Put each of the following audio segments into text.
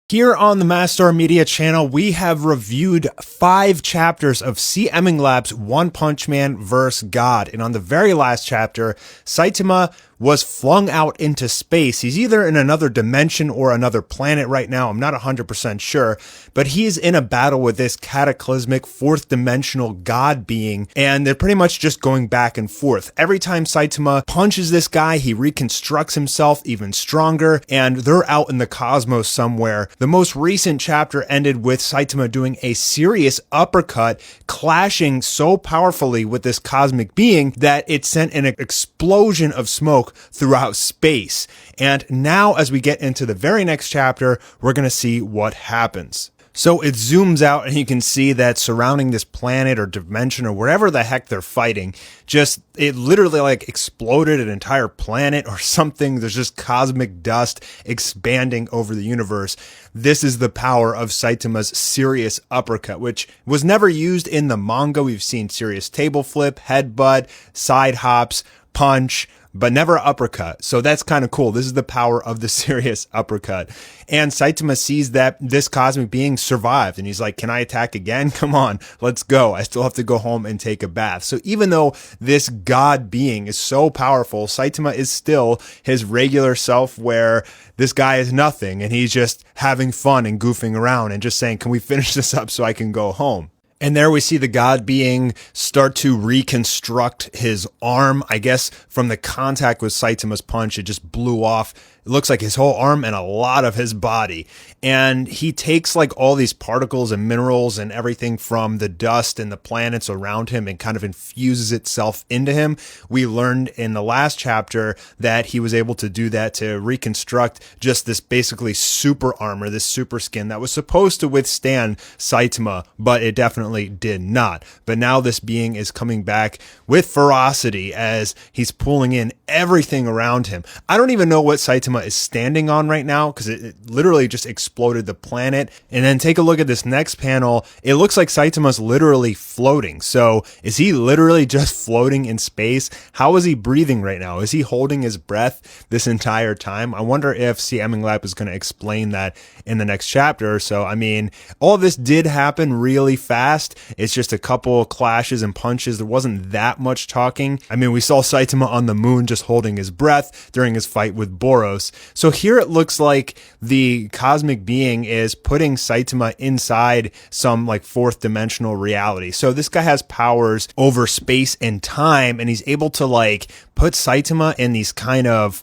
Here on the Mastar Media channel, we have reviewed 5 chapters of C. Eminglab's One Punch Man vs. God. And on the very last chapter, Saitama was flung out into space. He's either in another dimension or another planet right now. I'm not 100% sure, but he's in a battle with this cataclysmic fourth dimensional god being, and they're pretty much just going back and forth. Every time Saitama punches this guy, he reconstructs himself even stronger, and they're out in the cosmos somewhere. The most recent chapter ended with Saitama doing a serious uppercut, clashing so powerfully with this cosmic being that it sent an explosion of smoke throughout space. And now as we get into the very next chapter, we're going to see what happens. So it zooms out and you can see that surrounding this planet or dimension or wherever the heck they're fighting, it literally like exploded an entire planet or something. There's just cosmic dust expanding over the universe. This is the power of Saitama's serious uppercut, which was never used in the manga. We've seen serious table flip, headbutt, side hops, punch, but never uppercut. So that's kind of cool. This is the power of the serious uppercut. And Saitama sees that this cosmic being survived and he's like, can I attack again? Come on, let's go. I still have to go home and take a bath. So even though this god being is so powerful, Saitama is still his regular self where this guy is nothing and he's just having fun and goofing around and just saying, can we finish this up so I can go home? And there we see the god being start to reconstruct his arm. I guess from the contact with Saitama's punch, it just blew off. It looks like his whole arm and a lot of his body. And he takes like all these particles and minerals and everything from the dust and the planets around him and kind of infuses itself into him. We learned in the last chapter that he was able to do that to reconstruct just this basically super armor, this super skin that was supposed to withstand Saitama, but it definitely did not. But now this being is coming back with ferocity as he's pulling in everything around him. I don't even know what Saitama is standing on right now because it literally just exploded the planet. And then take a look at this next panel. It looks like Saitama's literally floating. So is he literally just floating in space? How is he breathing right now? Is he holding his breath this entire time? I wonder if C. Eminglab is going to explain that in the next chapter or so. I mean, all of this did happen really fast. It's just a couple clashes and punches. There wasn't that much talking. I mean, we saw Saitama on the moon just holding his breath during his fight with Boros. So here it looks like the cosmic being is putting Saitama inside some like fourth dimensional reality. So this guy has powers over space and time, and he's able to like put Saitama in these kind of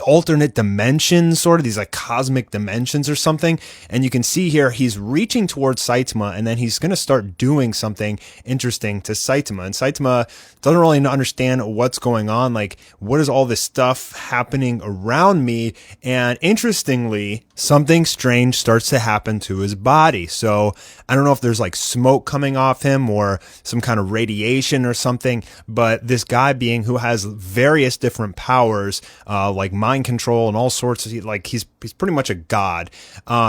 alternate dimensions, sort of these like cosmic dimensions or something. And you can see here he's reaching towards Saitama and then he's going to start doing something interesting to Saitama. And Saitama doesn't really understand what's going on. Like, what is all this stuff happening around me? And interestingly, something strange starts to happen to his body. So I don't know if there's like smoke coming off him or some kind of radiation or something, but this guy being who has various different powers, like mind control and all sorts of, like he's pretty much a god.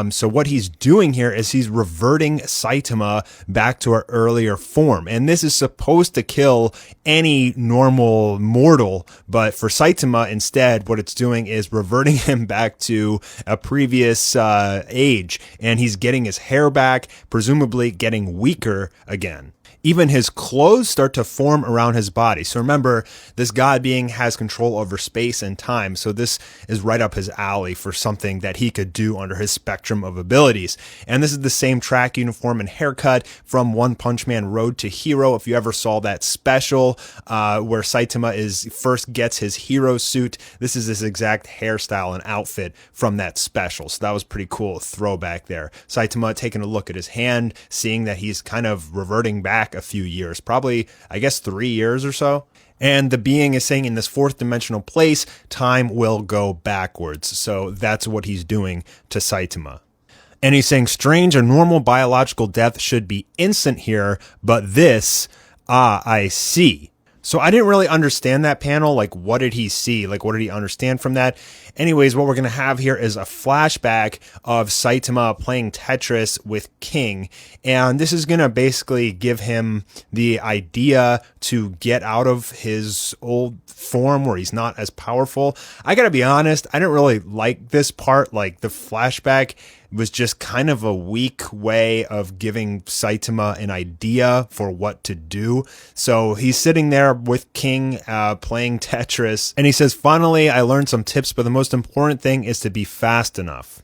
So what he's doing here is he's reverting Saitama back to her earlier form. And this is supposed to kill any normal mortal, but for Saitama instead, what it's doing is reverting him back to a previous age, and he's getting his hair back, presumably getting weaker again. Even his clothes start to form around his body. So remember, this god being has control over space and time. So this is right up his alley for something that he could do under his spectrum of abilities. And this is the same track uniform and haircut from One Punch Man Road to Hero. If you ever saw that special where Saitama first gets his hero suit, this is his exact hairstyle and outfit from that special. So that was pretty cool throwback there. Saitama taking a look at his hand, seeing that he's kind of reverting back a few years, probably, I guess, 3 years or so. And the being is saying in this fourth dimensional place, time will go backwards. So that's what he's doing to Saitama. And he's saying strange or normal biological death should be instant here, but this, I see. So I didn't really understand that panel. Like, what did he see? Like, what did he understand from that? Anyways, what we're going to have here is a flashback of Saitama playing Tetris with King. And this is going to basically give him the idea to get out of his old form where he's not as powerful. I got to be honest, I didn't really like this part, like the flashback. was just kind of a weak way of giving Saitama an idea for what to do. So he's sitting there with King playing Tetris, and he says, finally, I learned some tips, but the most important thing is to be fast enough.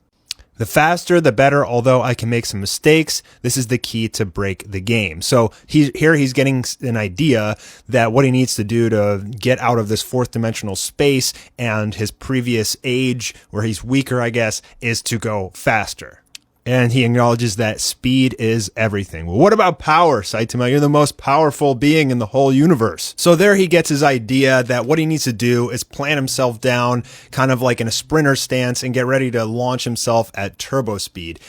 The faster, the better, although I can make some mistakes. This is the key to break the game. So he's getting an idea that what he needs to do to get out of this fourth dimensional space and his previous age, where he's weaker, I guess, is to go faster. And he acknowledges that speed is everything. Well, what about power, Saitama? You're the most powerful being in the whole universe. So there he gets his idea that what he needs to do is plant himself down kind of like in a sprinter stance and get ready to launch himself at turbo speed.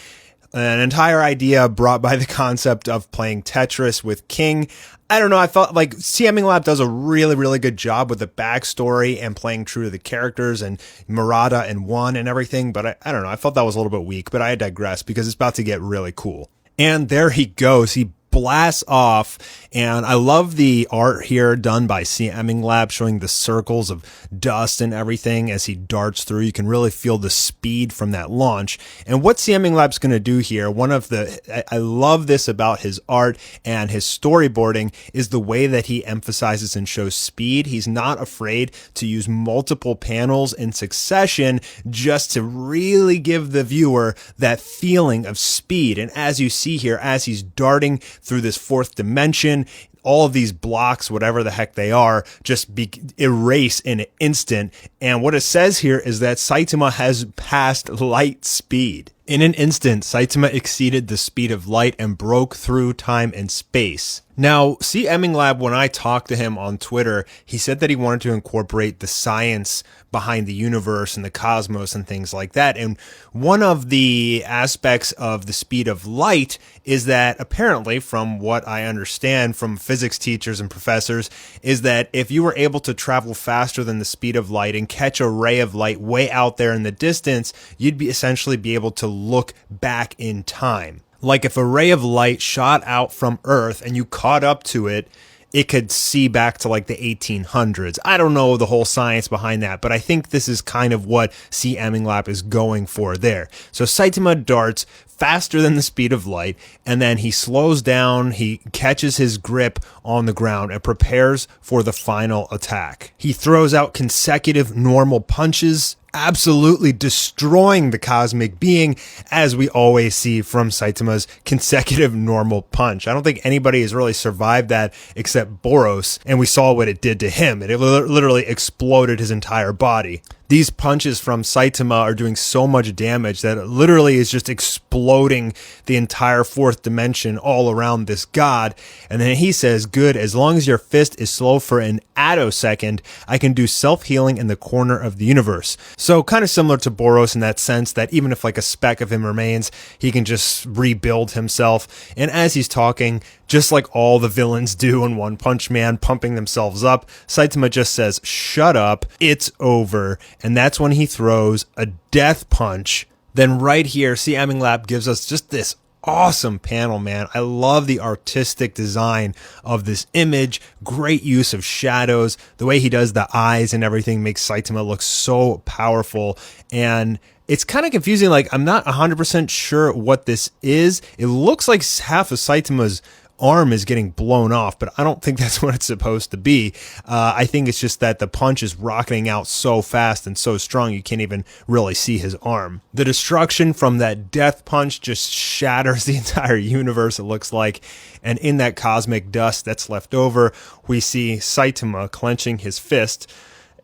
An entire idea brought by the concept of playing Tetris with King. I don't know, I felt like CMing Lab does a really, really good job with the backstory and playing true to the characters and Murata and One and everything, but I don't know, I felt that was a little bit weak, but I digress because it's about to get really cool. And there he goes. He blasts off, and I love the art here done by CMing Lab, showing the circles of dust and everything as he darts through. You can really feel the speed from that launch. And what CMing Lab's going to do here, I love this about his art and his storyboarding, is the way that he emphasizes and shows speed. He's not afraid to use multiple panels in succession just to really give the viewer that feeling of speed. And as you see here, as he's darting through this fourth dimension, all of these blocks, whatever the heck they are, just erase in an instant. And what it says here is that Saitama has passed light speed. In an instant, Saitama exceeded the speed of light and broke through time and space. Now, CMing Lab, when I talked to him on Twitter, he said that he wanted to incorporate the science behind the universe and the cosmos and things like that. And one of the aspects of the speed of light is that apparently, from what I understand from physics teachers and professors, is that if you were able to travel faster than the speed of light and catch a ray of light way out there in the distance, you'd essentially be able to look back in time. Like if a ray of light shot out from Earth and you caught up to it, it could see back to like the 1800s. I don't know the whole science behind that, but I think this is kind of what CMing Lab is going for there. So Saitama darts faster than the speed of light, and then he slows down, he catches his grip on the ground and prepares for the final attack. He throws out consecutive normal punches, absolutely destroying the cosmic being, as we always see from Saitama's consecutive normal punch. I don't think anybody has really survived that except Boros, and we saw what it did to him. It literally exploded his entire body. These punches from Saitama are doing so much damage that it literally is just exploding the entire fourth dimension all around this god. And then he says, good, as long as your fist is slow for an attosecond, I can do self-healing in the corner of the universe. So kind of similar to Boros in that sense that even if like a speck of him remains, he can just rebuild himself. And as he's talking, just like all the villains do in One Punch Man, pumping themselves up, Saitama just says, shut up, it's over. And that's when he throws a death punch. Then right here, CMing Lab gives us just this awesome panel, man. I love the artistic design of this image. Great use of shadows. The way he does the eyes and everything makes Saitama look so powerful. And it's kind of confusing. Like, I'm not 100% sure what this is. It looks like half of Saitama's arm is getting blown off, but I don't think that's what it's supposed to be. I think it's just that the punch is rocketing out so fast and so strong you can't even really see his arm. The destruction from that death punch just shatters the entire universe, it looks like, and in that cosmic dust that's left over, we see Saitama clenching his fist.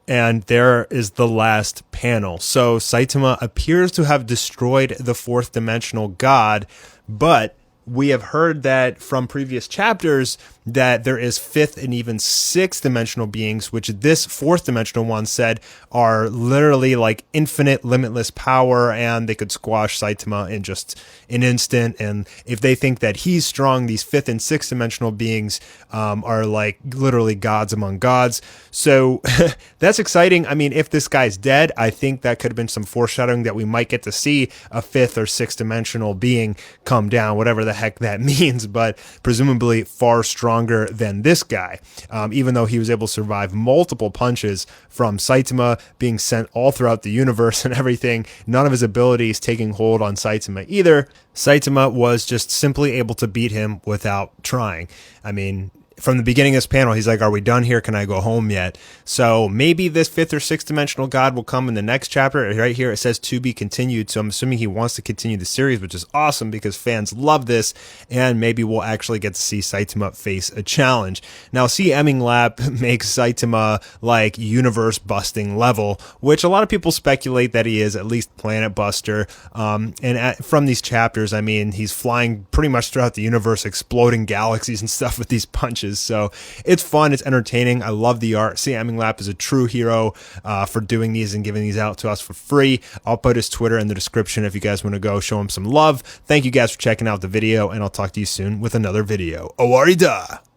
And there is the last panel. So Saitama appears to have destroyed the fourth dimensional god, but we have heard that from previous chapters that there is fifth and even sixth dimensional beings, which this fourth dimensional one said are literally like infinite, limitless power, and they could squash Saitama in just an instant. And if they think that he's strong, these fifth and sixth dimensional beings are like literally gods among gods. So that's exciting. I mean, if this guy's dead, I think that could have been some foreshadowing that we might get to see a fifth or sixth dimensional being come down, whatever the heck that means, but presumably far stronger stronger than this guy, even though he was able to survive multiple punches from Saitama being sent all throughout the universe and everything. None of his abilities taking hold on Saitama either. Saitama was just simply able to beat him without trying. I mean, from the beginning of this panel, he's like, are we done here? Can I go home yet? So maybe this 5th or 6th dimensional god will come in the next chapter. Right here, it says to be continued. So I'm assuming he wants to continue the series, which is awesome because fans love this. And maybe we'll actually get to see Saitama face a challenge. Now, CMing Lab makes Saitama like universe busting level, which a lot of people speculate that he is, at least planet buster. From these chapters, I mean, he's flying pretty much throughout the universe, exploding galaxies and stuff with these punches. So it's fun. It's entertaining. I love the art. CMing Lap is a true hero for doing these and giving these out to us for free. I'll put his Twitter in the description if you guys want to go show him some love. Thank you guys for checking out the video, and I'll talk to you soon with another video. Owarida!